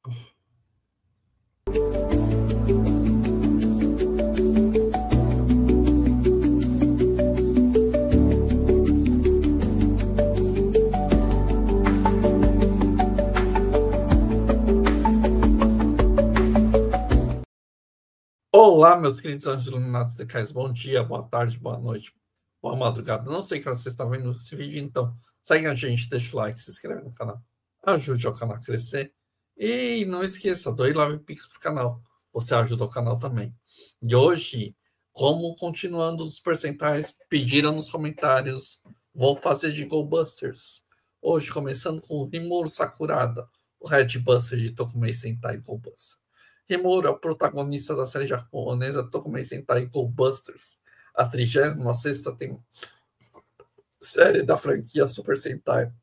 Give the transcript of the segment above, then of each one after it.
Olá, meus queridos anjos iluminados de Cais. Bom dia, boa tarde, boa noite, boa madrugada. Não sei que hora você está vendo esse vídeo, então segue a gente, deixa o like, se inscreve no canal, ajude o canal a crescer. E não esqueça, doe lá o Pix pro canal, você ajuda o canal também. E hoje, como continuando os percentuais, pediram nos comentários, vou fazer de Busters. Hoje, começando com o Rimuru Sakurada, o Red Buster de Tokumei Sentai Go Buster. Rimura, é o protagonista da série japonesa Tokumei Sentai Go Busters, a 36ª série da franquia Super Sentai,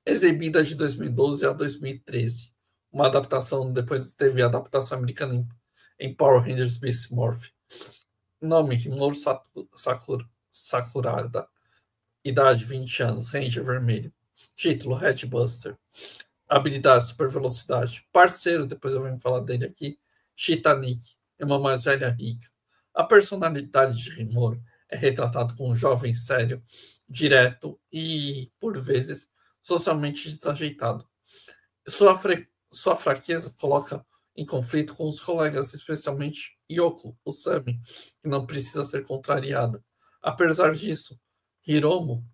exibida de 2012 a 2013. Uma adaptação, depois teve a adaptação americana em Power Rangers Beast Morph. Nome: Rimuru Sakurada. Idade: 20 anos, Ranger Vermelho. Título: Red Buster. Habilidade: super velocidade. Parceiro, depois eu venho falar dele aqui, Shitanik, é uma mais velha rica. A personalidade de Rimuru é retratado como um jovem sério, direto e, por vezes, socialmente desajeitado. Sua fraqueza coloca em conflito com os colegas, especialmente Yoko, o Sami, que não precisa ser contrariada. Apesar disso, Hiromu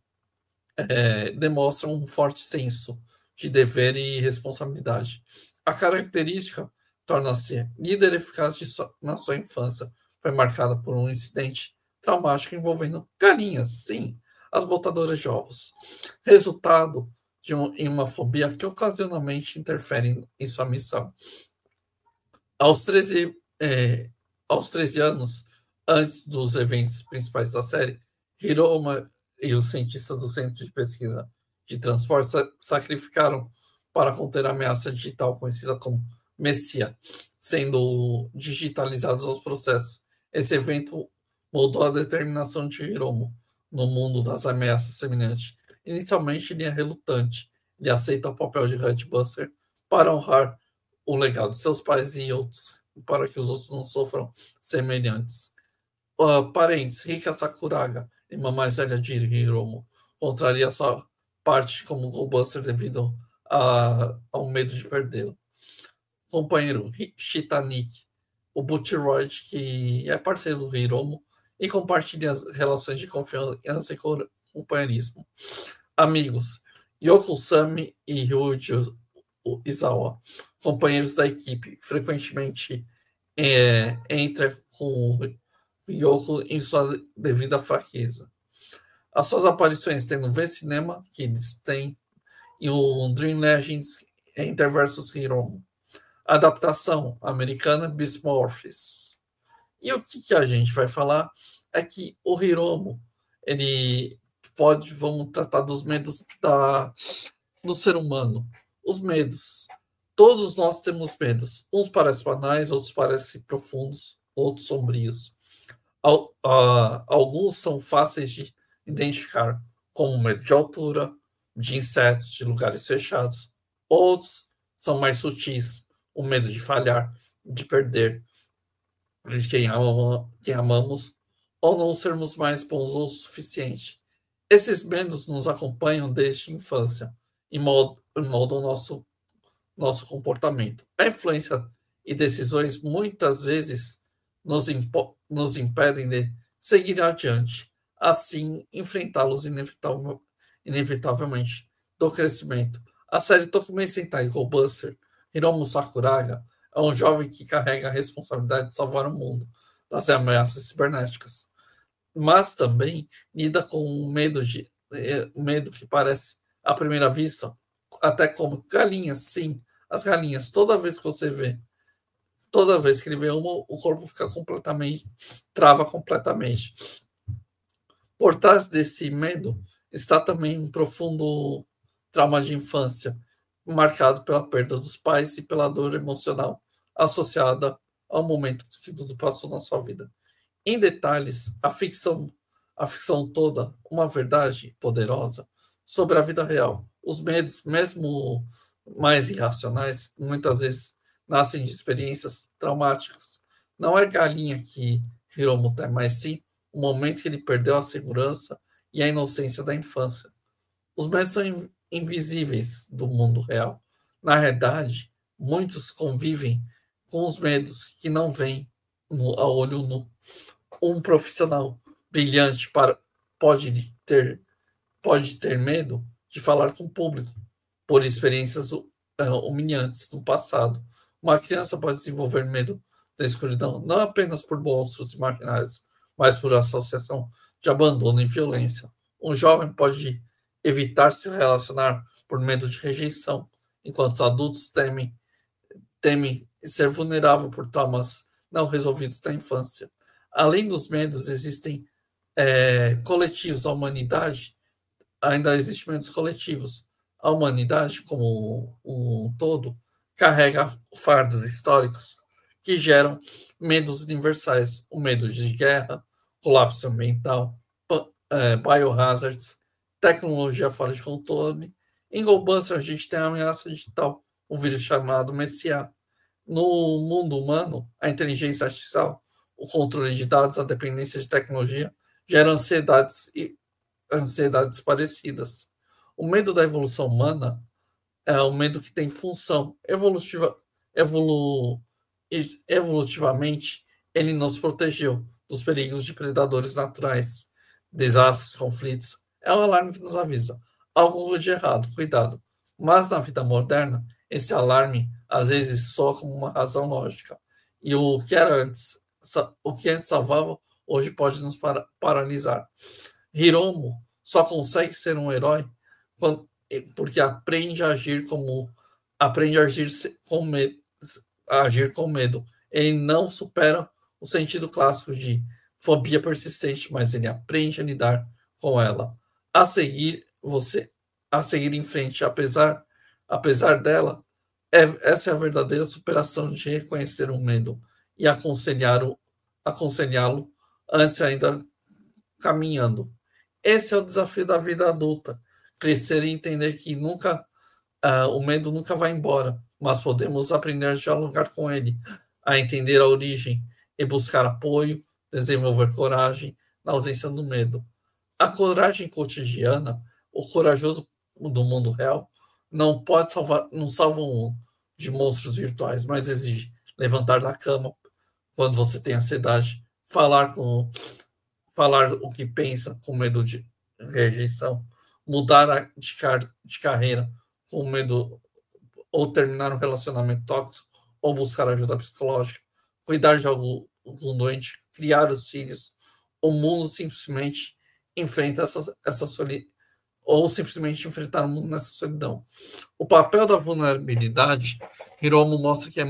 demonstra um forte senso de dever e responsabilidade. A característica torna-se líder eficaz na sua infância. Foi marcada por um incidente traumático envolvendo galinhas, sim, as botadoras de ovos. Resultado em uma fobia que ocasionalmente interfere em sua missão. Aos 13, aos 13 anos, antes dos eventos principais da série, Hiroma e os cientistas do Centro de Pesquisa de Transporte sacrificaram para conter a ameaça digital conhecida como Messia, sendo digitalizados os processos. Esse evento moldou a determinação de Hiromo no mundo das ameaças semelhantes. Inicialmente, ele é relutante. Ele aceita o papel de Red Buster para honrar o legado de seus pais e outros, para que os outros não sofram semelhantes. Parentes: Rika Sakuraga, irmã mais velha de Hiromo, contraria sua parte como Go-Buster devido ao medo de perdê-lo. Companheiro: Shitanik, o Butcheroid, que é parceiro do Hiromo e compartilha as relações de confiança e companheirismo. Amigos: Yoko Sami e Ryuji Izawa, companheiros da equipe, frequentemente entra com Yoko em sua devida fraqueza. As suas aparições têm no V-Cinema, que eles têm, e o Dream Legends Interversus Hiromo. Adaptação americana, Beast Morphs. E o que a gente vai falar é que o Hiromo, ele vamos tratar dos medos do ser humano. Os medos. Todos nós temos medos. Uns parecem banais, outros parecem profundos, outros sombrios. Alguns são fáceis de identificar, como medo de altura, de insetos, de lugares fechados. Outros são mais sutis, o medo de falhar, de perder de quem amamos, ou não sermos mais bons o suficiente. Esses medos nos acompanham desde a infância e moldam nosso comportamento. A influência e decisões muitas vezes nos impedem de seguir adiante. Assim, enfrentá-los inevitavelmente do crescimento. A série Tokumei Sentai Go Buster, Hiromu Sakuraga, é um jovem que carrega a responsabilidade de salvar o mundo das ameaças cibernéticas, mas também lida com um medo que parece, à primeira vista, até como galinhas. Sim, as galinhas, toda vez que ele vê uma, o corpo trava completamente. Por trás desse medo está também um profundo trauma de infância, marcado pela perda dos pais e pela dor emocional associada ao momento que tudo passou na sua vida. Em detalhes, a ficção toda, uma verdade poderosa sobre a vida real. Os medos, mesmo mais irracionais, muitas vezes nascem de experiências traumáticas. Não é galinha que Hiromu tem, mas sim o momento que ele perdeu a segurança e a inocência da infância. Os medos são invisíveis do mundo real. Na realidade, muitos convivem com os medos que não vêm a olho nu. Um profissional brilhante pode ter, pode ter medo de falar com o público por experiências humilhantes no passado. Uma criança pode desenvolver medo da escuridão não apenas por monstros imaginários, mas por associação de abandono e violência. Um jovem pode evitar se relacionar por medo de rejeição, enquanto os adultos temem ser vulnerável por traumas não resolvidos da infância. Além dos medos, existem coletivos. A humanidade, ainda existem medos coletivos. A humanidade, como um todo, carrega fardos históricos que geram medos universais. O medo de guerra, colapso ambiental, biohazards, tecnologia fora de controle. Em GoBuster, a gente tem a ameaça digital, o vírus chamado Messiá. No mundo humano, a inteligência artificial, o controle de dados, a dependência de tecnologia, gera ansiedades parecidas. O medo da evolução humana é um medo que tem função evolu, evolutivamente, ele nos protegeu dos perigos de predadores naturais, desastres, conflitos. É um alarme que nos avisa. Algo de errado, cuidado. Mas na vida moderna, esse alarme às vezes soa como uma razão lógica. E o que antes salvava, hoje pode nos paralisar. Hiromu só consegue ser um herói porque aprende a agir com medo. Ele não supera o sentido clássico de fobia persistente, mas ele aprende a lidar com ela. A seguir, a seguir em frente, apesar dela, essa é a verdadeira superação de reconhecer o medo e aconselhá-lo antes ainda caminhando. Esse é o desafio da vida adulta. Crescer e entender que o medo nunca vai embora, mas podemos aprender a dialogar com ele, a entender a origem e buscar apoio, desenvolver coragem na ausência do medo. A coragem cotidiana, o corajoso do mundo real, não salva um mundo de monstros virtuais, mas exige levantar da cama quando você tem ansiedade, falar o que pensa com medo de rejeição, mudar de carreira com medo, ou terminar um relacionamento tóxico, ou buscar ajuda psicológica, cuidar de algum doente, criar os filhos. O mundo simplesmente enfrenta essa solidão, ou simplesmente enfrentar o mundo nessa solidão. O papel da vulnerabilidade, Hiromu mostra que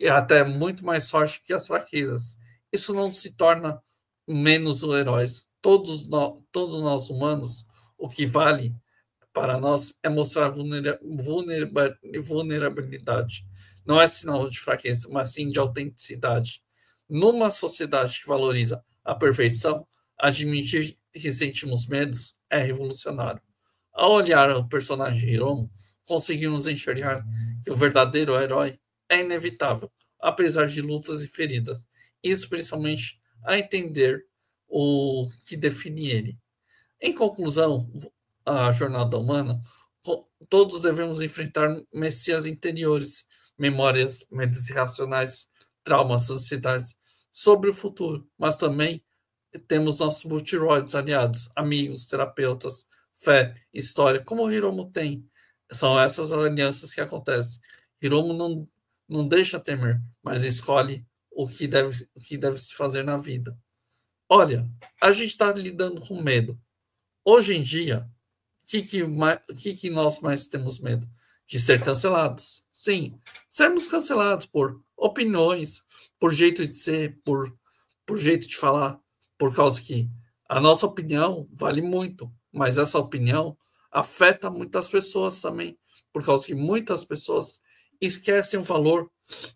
é até muito mais forte que as fraquezas. Isso não se torna menos heróis. Todos nós humanos, o que vale para nós é mostrar vulnerabilidade. Não é sinal de fraqueza, mas sim de autenticidade. Numa sociedade que valoriza a perfeição, admitir que sentimos medos é revolucionário. Ao olhar o personagem Hiromu, conseguimos enxergar que o verdadeiro herói é inevitável, apesar de lutas e feridas. Isso principalmente a entender o que define ele. Em conclusão, a jornada humana, todos devemos enfrentar messias interiores, memórias, medos irracionais, traumas, ansiedades sobre o futuro, mas também temos nossos multiroides aliados, amigos, terapeutas, fé, história, como o Hiromu tem. São essas alianças que acontecem. Hiromu não deixa temer, mas escolhe o que deve se fazer na vida. Olha, a gente está lidando com medo. Hoje em dia, que nós mais temos medo? De ser cancelados. Sim, sermos cancelados por opiniões, por jeito de ser, por jeito de falar, por causa que a nossa opinião vale muito, mas essa opinião afeta muitas pessoas também, por causa que muitas pessoas esquecem o valor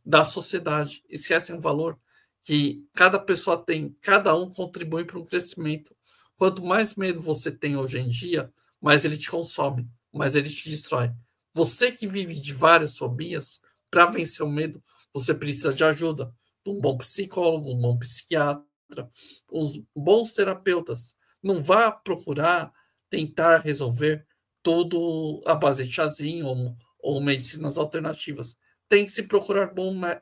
da sociedade, esquecem o valor que cada pessoa tem, cada um contribui para um crescimento. Quanto mais medo você tem hoje em dia, mais ele te consome, mais ele te destrói. Você que vive de várias fobias, para vencer o medo, você precisa de ajuda, de um bom psicólogo, um bom psiquiatra, uns bons terapeutas. Não vá procurar tentar resolver tudo à base de chazinho ou medicinas alternativas. Tem que se procurar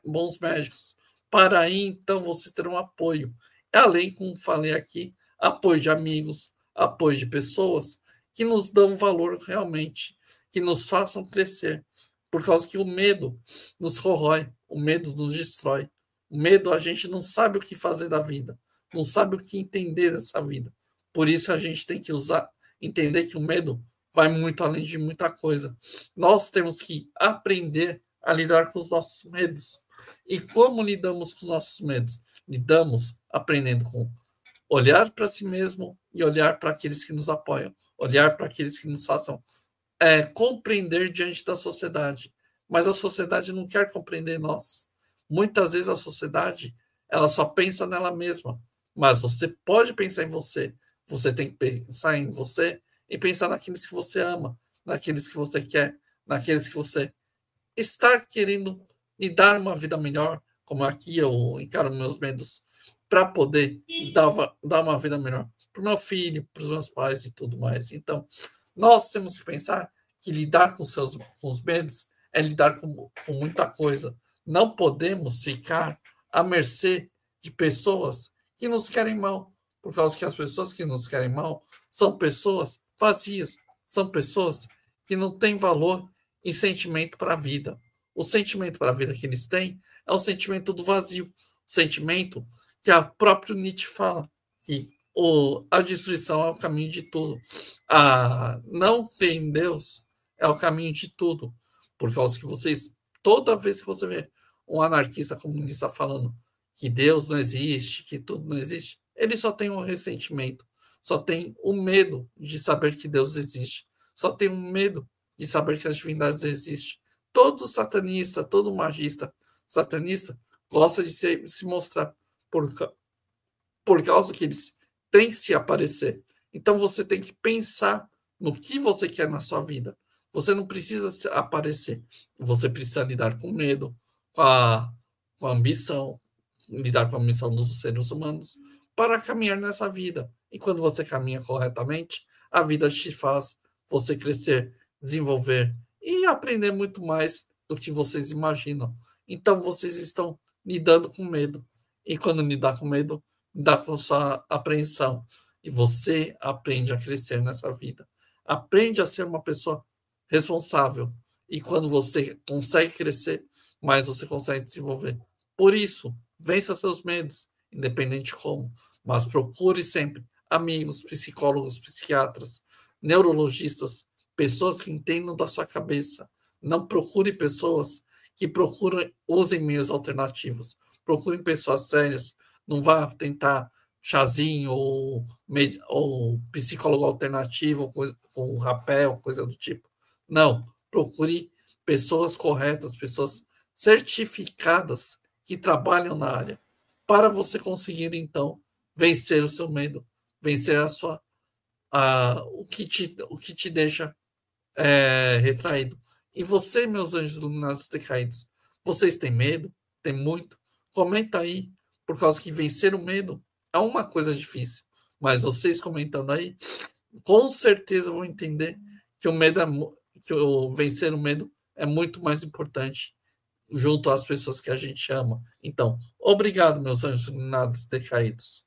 bons médicos, para aí então você ter um apoio. Além, como falei aqui, apoio de amigos, apoio de pessoas que nos dão valor realmente, que nos façam crescer, por causa que o medo nos corrói, o medo nos destrói. O medo, a gente não sabe o que fazer da vida, não sabe o que entender dessa vida. Por isso a gente tem que entender que o medo vai muito além de muita coisa. Nós temos que aprender a lidar com os nossos medos. E como lidamos com os nossos medos? Lidamos aprendendo com olhar para si mesmo e olhar para aqueles que nos apoiam, olhar para aqueles que nos façam compreender diante da sociedade. Mas a sociedade não quer compreender nós. Muitas vezes a sociedade ela só pensa nela mesma, mas você pode pensar em você. Você tem que pensar em você e pensar naqueles que você ama, naqueles que você quer, naqueles que você está querendo me dar uma vida melhor, como aqui eu encaro meus medos, para poder dar uma vida melhor para o meu filho, para os meus pais e tudo mais. Então, nós temos que pensar que lidar com os medos é lidar com muita coisa. Não podemos ficar à mercê de pessoas que nos querem mal, por causa que as pessoas que nos querem mal são pessoas vazias, são pessoas que não têm valor e sentimento para a vida. O sentimento para a vida que eles têm é o sentimento do vazio, o sentimento que a própria Nietzsche fala, que a destruição é o caminho de tudo. A não ter em Deus é o caminho de tudo. Por causa que vocês, toda vez que você vê um anarquista comunista falando que Deus não existe, que tudo não existe, ele só tem um ressentimento, só tem o medo de saber que Deus existe, só tem um medo de saber que as divindades existem. Todo satanista, todo magista satanista gosta de se mostrar por causa que eles têm que se aparecer. Então você tem que pensar no que você quer na sua vida. Você não precisa aparecer. Você precisa lidar com medo, com a ambição, lidar com a missão dos seres humanos para caminhar nessa vida. E quando você caminha corretamente, a vida te faz você crescer, desenvolver e aprender muito mais do que vocês imaginam. Então vocês estão lidando com medo. E quando lidar com medo, lidar com sua apreensão. E você aprende a crescer nessa vida. Aprende a ser uma pessoa responsável. E quando você consegue crescer, mais você consegue desenvolver. Por isso, vença seus medos, independente de como. Mas procure sempre amigos, psicólogos, psiquiatras, neurologistas, pessoas que entendam da sua cabeça. Não procure pessoas que usem meios alternativos. Procurem pessoas sérias. Não vá tentar chazinho ou psicólogo alternativo com rapel, coisa do tipo. Não. Procure pessoas corretas, pessoas certificadas que trabalham na área, para você conseguir, então, vencer o seu medo, vencer o que te deixa retraído. E você, meus anjos iluminados decaídos, vocês têm medo? Tem muito? Comenta aí, por causa que vencer o medo é uma coisa difícil. Mas vocês comentando aí, com certeza vão entender que o vencer o medo é muito mais importante junto às pessoas que a gente ama. Então, obrigado, meus anjos iluminados decaídos.